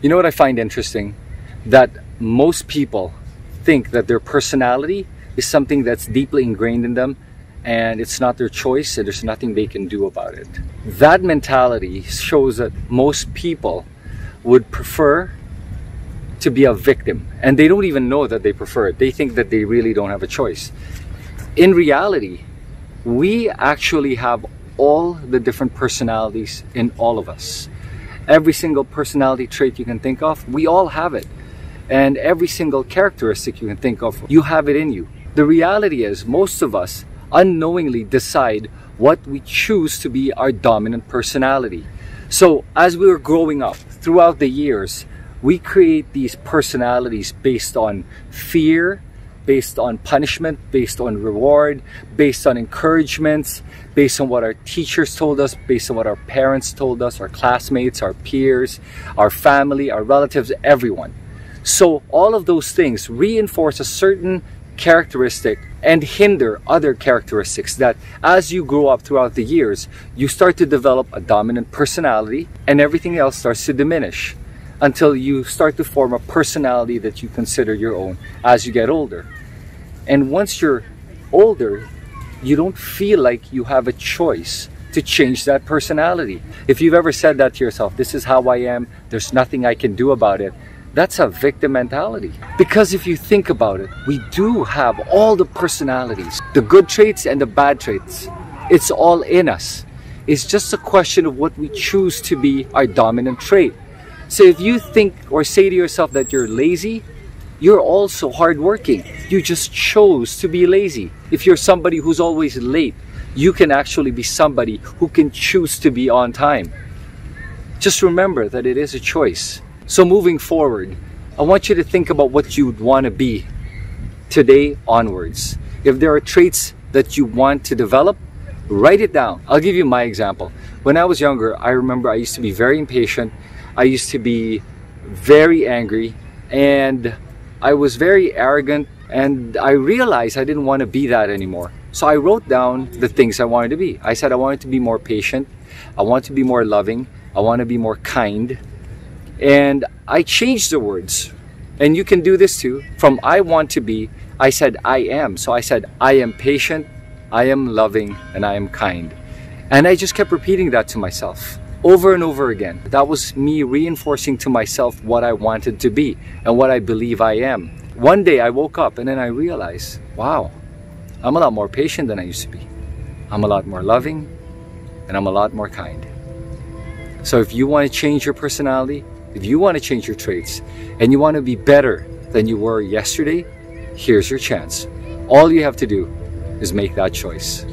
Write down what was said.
You know what I find interesting? That most people think that their personality is something that's deeply ingrained in them and it's not their choice and there's nothing they can do about it. That mentality shows that most people would prefer to be a victim, and they don't even know that they prefer it. They think that they really don't have a choice. In reality, we actually have all the different personalities in all of us. Every single personality trait you can think of, we all have it. And every single characteristic you can think of, you have it in you. The reality is, most of us unknowingly decide what we choose to be our dominant personality. So as we were growing up throughout the years, we create these personalities based on fear, based on punishment, based on reward, based on encouragements, based on what our teachers told us, based on what our parents told us, our classmates, our peers, our family, our relatives, everyone. So all of those things reinforce a certain characteristic and hinder other characteristics that as you grow up throughout the years, you start to develop a dominant personality and everything else starts to diminish until you start to form a personality that you consider your own as you get older. And once you're older, you don't feel like you have a choice to change that personality. If you've ever said that to yourself, this is how I am, there's nothing I can do about it, that's a victim mentality. Because if you think about it, we do have all the personalities, the good traits and the bad traits. It's all in us. It's just a question of what we choose to be our dominant trait. So if you think or say to yourself that you're lazy, you're also hardworking. You just chose to be lazy. If you're somebody who's always late, you can actually be somebody who can choose to be on time. Just remember that it is a choice. So moving forward, I want you to think about what you'd want to be today onwards. If there are traits that you want to develop, write it down. I'll give you my example. When I was younger, I remember I used to be very impatient. I used to be very angry and I was very arrogant, and I realized I didn't want to be that anymore. So I wrote down the things I wanted to be. I said I wanted to be more patient, I want to be more loving, I want to be more kind. And I changed the words. And you can do this too. From I want to be, I said I am. So I said I am patient, I am loving, and I am kind. And I just kept repeating that to myself over and over again. That was me reinforcing to myself what I wanted to be and what I believe I am. One day I woke up and then I realized, wow, I'm a lot more patient than I used to be. I'm a lot more loving and I'm a lot more kind. So if you want to change your personality, if you want to change your traits and you want to be better than you were yesterday, here's your chance. All you have to do is make that choice.